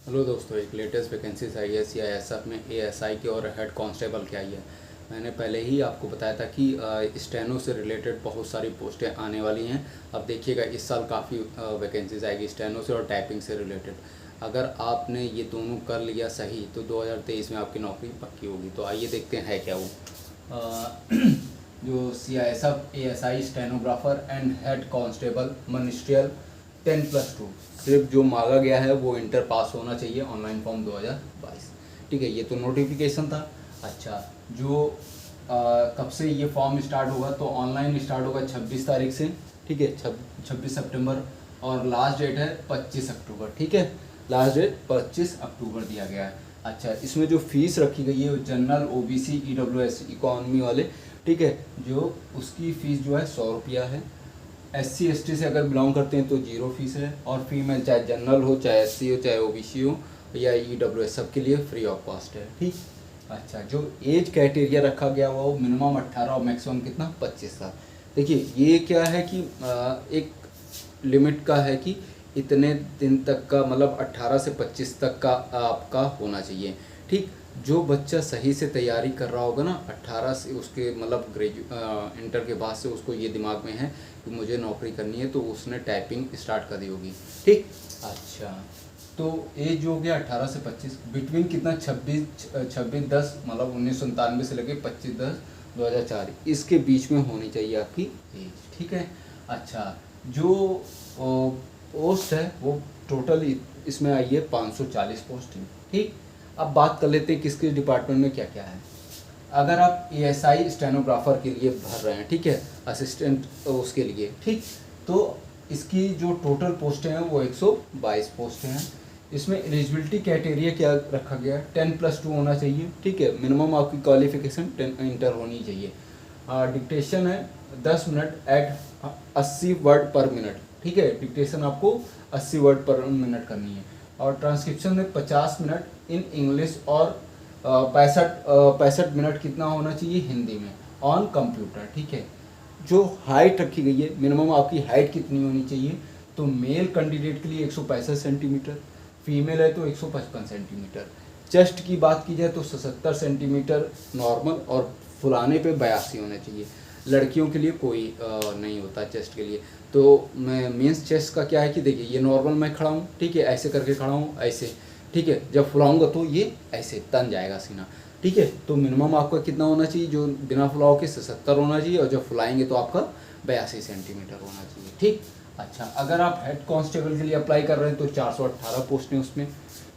Hello दोस्तों, एक latest vacancies आई है सीआईएसएफ में एएसआई की और हेड कांस्टेबल की आई है। मैंने पहले ही आपको बताया था कि स्टेनो से रिलेटेड बहुत सारी पोस्टें आने वाली हैं। अब देखिएगा इस साल काफ़ी वैकेंसीज आएगी स्टेनो से और टाइपिंग से रिलेटेड। अगर आपने ये दोनों कर लिया सही तो 2023 में आपकी नौकरी पक्की होगी। तो आइए देखते हैं है क्या वो। जो CISF ASI stenographer and head constable ministerial 10+2 सिर्फ जो मांगा गया है वो इंटर पास होना चाहिए। Online form 2022। ठीक है, ये तो नोटिफिकेशन था। अच्छा, जो कब से ये फॉर्म स्टार्ट होगा तो ऑनलाइन स्टार्ट होगा 26 तारीख से। ठीक है, 26 सितंबर और लास्ट डेट है 25 अक्टूबर। ठीक है, लास्ट डेट 25 अक्टूबर दिया गया है। अच्छा, इसमें जो फीस रखी गई है जनरल ओबीसी ईडब्ल्यूएस इकोनॉमी वाले, ठीक है, जो उसकी फ़ीस जो है 100 रुपया है। SC ST से अगर बिलोंग करते हैं तो 0 फीस है। और फीमेल चाहे जनरल हो, चाहे SC हो, चाहे OBC हो या EWS, सबके लिए फ्री ऑफ कॉस्ट है। ठीक। अच्छा, जो एज क्राइटेरिया रखा गया वो मिनिमम 18 और मैक्सिमम कितना 25 साल। देखिए ये क्या है कि एक लिमिट का है कि इतने दिन तक का, मतलब 18 से 25 तक का आपका होना चाहिए। ठीक। जो बच्चा सही से तैयारी कर रहा होगा ना 18 से, उसके मतलब इंटर के बाद से उसको ये दिमाग में है कि मुझे नौकरी करनी है, तो उसने टाइपिंग स्टार्ट कर दी होगी। ठीक। अच्छा, तो एज जो हो गया 18 से 25, बिटवीन कितना 26/10 मतलब 1997 से लेके 25/10/2004, इसके बीच में होनी चाहिए आपकी एज। ठीक है। अच्छा, जो पोस्ट है वो टोटल इसमें आई है 540 पोस्ट है। ठीक। अब बात कर लेते हैं किसके डिपार्टमेंट में क्या क्या है। अगर आप एएसआई स्टेनोग्राफर के लिए भर रहे हैं, ठीक है, असिस्टेंट उसके लिए, ठीक, तो इसकी जो टोटल पोस्टें हैं वो 122 पोस्टें हैं। इसमें एलिजिबिलिटी क्राइटेरिया क्या रखा गया है, 10+2 होना चाहिए। ठीक है, मिनिमम आपकी क्वालिफिकेशन 10 इंटर होनी चाहिए। डिक्टेशन है 10 minute at 80 word per minute. ठीक है, डिक्टेशन आपको 80 वर्ड पर मिनट करनी है। और ट्रांसक्रिप्शन में 50 मिनट इन इंग्लिश और 65 मिनट कितना होना चाहिए हिंदी में ऑन कंप्यूटर। ठीक है, जो हाइट रखी गई है, मिनिमम आपकी हाइट कितनी होनी चाहिए, तो मेल कैंडिडेट के लिए 165 सेंटीमीटर, फीमेल है तो 155 सेंटीमीटर। चेस्ट की बात की जाए तो 77 सेंटीमीटर नॉर्मल और फुलाने पे 82 होना चाहिए। लड़कियों के लिए कोई नहीं होता चेस्ट के लिए। तो मैं मीन्स चेस्ट का क्या है कि देखिए ये नॉर्मल मैं खड़ा हूँ, ठीक है, ऐसे करके खड़ा हूँ ऐसे। ठीक है, जब फुलाऊंगा तो ये ऐसे तन जाएगा सीना। ठीक है, तो मिनिमम आपका कितना होना चाहिए, जो बिना फुलाव के 77 होना चाहिए और जब फुलाएंगे तो आपका 82 सेंटीमीटर होना चाहिए। ठीक। अच्छा, अगर आप हेड कांस्टेबल के लिए अप्लाई कर रहे हैं तो 418 पोस्ट हैं उसमें।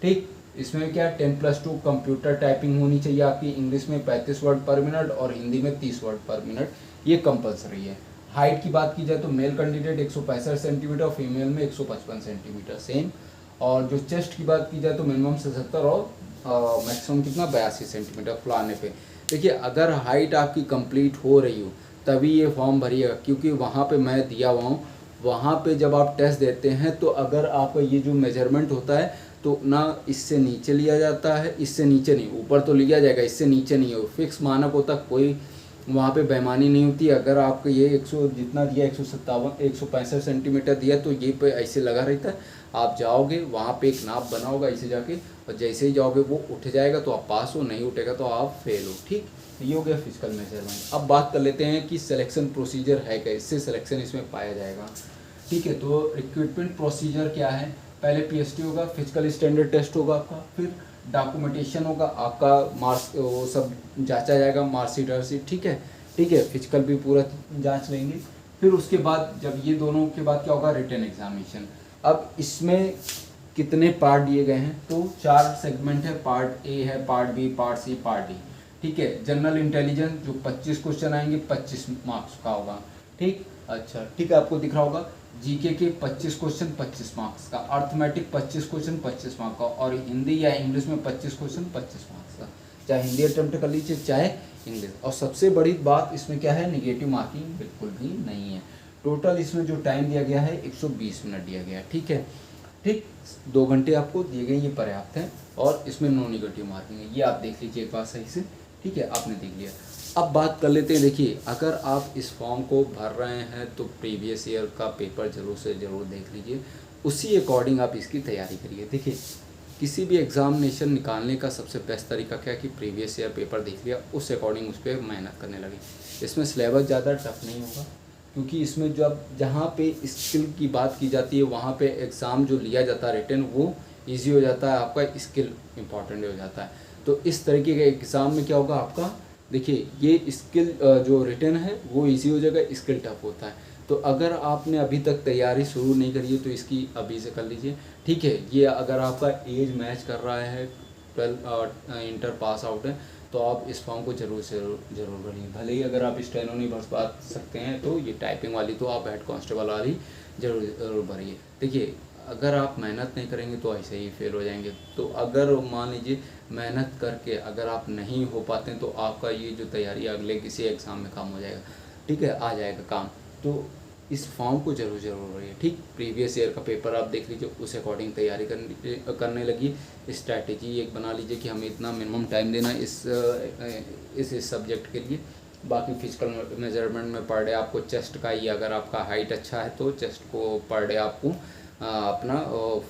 ठीक। इसमें क्या 10+2 कंप्यूटर टाइपिंग होनी चाहिए आपकी, इंग्लिश में 35 वर्ड पर मिनट और हिंदी में 30 वर्ड पर मिनट, ये कंपलसरी है। हाइट की बात की जाए तो मेल कैंडिडेट 165 सेंटीमीटर और फीमेल में 155 सेंटीमीटर सेम। और जो चेस्ट की बात की जाए तो मिनिमम 77 और मैक्सिमम कितना 82 सेंटीमीटर फुलाने पे। देखिए अगर हाइट आपकी कंप्लीट हो रही हो तभी ये फॉर्म भरिएगा, क्योंकि वहाँ पे मैं दिया हुआ हूँ, वहाँ पे जब आप टेस्ट देते हैं तो अगर आपका ये जो मेजरमेंट होता है तो ना इससे नीचे लिया जाता है, इससे नीचे नहीं, ऊपर तो लिया जाएगा, इससे नीचे नहीं हो, फिक्स मानक होता, कोई वहाँ पे बेईमानी नहीं होती। अगर आपको ये 100 जितना दिया 165 सेंटीमीटर दिया तो ये पे ऐसे लगा रहता है, आप जाओगे वहाँ पे एक नाप बना होगा ऐसे जाके, और जैसे ही जाओगे वो उठ जाएगा तो आप पास हो, नहीं उठेगा तो आप फेल हो। ठीक, ये हो गया फिजिकल मेजरमेंट। अब बात कर लेते हैं कि सिलेक्शन प्रोसीजर है क्या, इससे सिलेक्शन इसमें पाया जाएगा। ठीक है, तो रिक्रूटमेंट प्रोसीजर क्या है, पहले PST होगा, फिजिकल स्टैंडर्ड टेस्ट होगा आपका, फिर डॉक्यूमेंटेशन होगा आपका, मार्क्स वो सब जांचा जाएगा, मार्कशीट वर्कशीट। ठीक है, ठीक है, फिजिकल भी पूरा जांच लेंगे। फिर उसके बाद जब ये दोनों के बाद क्या होगा, रिटन एग्जामिनेशन। अब इसमें कितने पार्ट दिए गए हैं, तो 4 सेगमेंट है, पार्ट A है, part B, part C, part D। ठीक है, जनरल इंटेलिजेंस जो 25 क्वेश्चन आएंगे 25 मार्क्स का होगा। ठीक। अच्छा, ठीक है, आपको दिख रहा होगा। जीके के 25 क्वेश्चन 25 मार्क्स का, अर्थमेटिक 25 क्वेश्चन 25 मार्क्स का, और हिंदी या इंग्लिश में 25 क्वेश्चन 25 मार्क्स का, चाहे हिंदी अटेम्प्ट कर लीजिए चाहे इंग्लिश। और सबसे बड़ी बात इसमें क्या है, निगेटिव मार्किंग बिल्कुल भी नहीं है। टोटल इसमें जो टाइम दिया गया है 120 मिनट दिया गया है। ठीक है, ठीक, 2 घंटे आपको दिए गए, ये पर्याप्त है। और इसमें नो निगेटिव मार्किंग है, ये आप देख लीजिए एक बार सही से। ठीक है, आपने देख लिया। अब बात कर लेते हैं, देखिए अगर आप इस फॉर्म को भर रहे हैं तो प्रीवियस ईयर का पेपर जरूर से ज़रूर देख लीजिए, उसी अकॉर्डिंग आप इसकी तैयारी करिए। देखिए किसी भी एग्ज़ामिनेशन निकालने का सबसे बेस्ट तरीका क्या है कि प्रीवियस ईयर पेपर देख लिया, उस अकॉर्डिंग उस पर मेहनत करने लगी। इसमें सिलेबस ज़्यादा टफ नहीं होगा, क्योंकि इसमें जब जहाँ पे स्किल की बात की जाती है वहाँ पे एग्ज़ाम जो लिया जाता है रिटन वो इजी हो जाता है, आपका स्किल इम्पॉर्टेंट हो जाता है। तो इस तरीके के एग्ज़ाम में क्या होगा आपका, देखिए ये स्किल जो रिटन है वो इजी हो जाएगा, स्किल टफ होता है। तो अगर आपने अभी तक तैयारी शुरू नहीं करी है तो इसकी अभी से कर लीजिए, ठीक है। ये अगर आपका एज मैच कर रहा है, 12 इंटर पास आउट है, तो आप इस फॉर्म को जरूर भरिए। भले ही अगर आप स्टेनो नहीं भर पा सकते हैं तो ये टाइपिंग वाली तो आप हेड कांस्टेबल वाली जरूर भरिए। देखिए अगर आप मेहनत नहीं करेंगे तो ऐसे ही फेल हो जाएंगे। तो अगर मान लीजिए मेहनत करके अगर आप नहीं हो पाते हैं तो आपका ये जो तैयारी अगले किसी एग्ज़ाम में काम हो जाएगा, ठीक है, आ जाएगा काम। तो इस फॉर्म को जरूर भरिए, ठीक। प्रीवियस ईयर का पेपर आप देख लीजिए, उस अकॉर्डिंग तैयारी करने लगी। स्ट्रैटेजी एक बना लीजिए कि हमें इतना मिनिमम टाइम देना इस सब्जेक्ट के लिए। बाकी फिजिकल मेजरमेंट में पर डे आपको चेस्ट का ही, अगर आपका हाइट अच्छा है तो चेस्ट को पर डे आपको अपना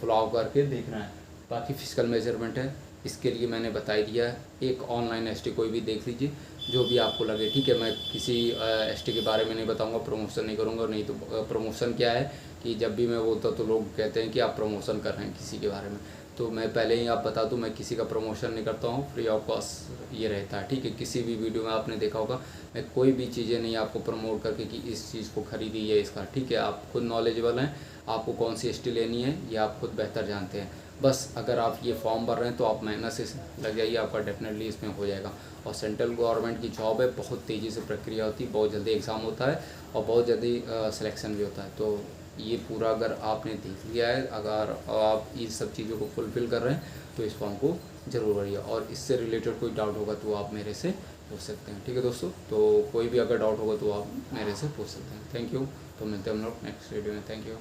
फॉलो करके देखना है। बाकी फिजिकल मेजरमेंट है, इसके लिए मैंने बता ही दिया है। एक ऑनलाइन एसटी कोई भी देख लीजिए जो भी आपको लगे, ठीक है। मैं किसी एसटी के बारे में नहीं बताऊंगा, प्रमोशन नहीं करूंगा। नहीं तो प्रमोशन क्या है कि जब भी मैं बोलता हूँ तो लोग कहते हैं कि आप प्रमोशन कर रहे हैं किसी के बारे में, तो मैं पहले ही आप बता दूं मैं किसी का प्रमोशन नहीं करता हूं, फ्री ऑफ कॉस्ट ये रहता है, ठीक है। किसी भी वीडियो में आपने देखा होगा मैं कोई भी चीज़ें नहीं आपको प्रमोट करके कि इस चीज़ को खरीदिए इसका, ठीक है। आप खुद नॉलेजेबल हैं, आपको कौन सी एसटी लेनी है ये आप खुद बेहतर जानते हैं। बस अगर आप ये फॉर्म भर रहे हैं तो आप मेहनत से लग जाइए, आपका डेफिनेटली इसमें हो जाएगा। और सेंट्रल गवर्नमेंट की जॉब है, बहुत तेज़ी से प्रक्रिया होती है, बहुत जल्दी एग्ज़ाम होता है और बहुत जल्दी सिलेक्शन भी होता है। तो ये पूरा अगर आपने देख लिया है, अगर आप इन सब चीज़ों को फुलफ़िल कर रहे हैं तो इस फॉर्म को ज़रूर भरिए। और इससे रिलेटेड कोई डाउट होगा तो आप मेरे से पूछ सकते हैं, ठीक है दोस्तों। तो कोई भी अगर डाउट होगा तो आप मेरे से पूछ सकते हैं। Thank you. तो मिलते हैं हम लोग नेक्स्ट वीडियो में। Thank you.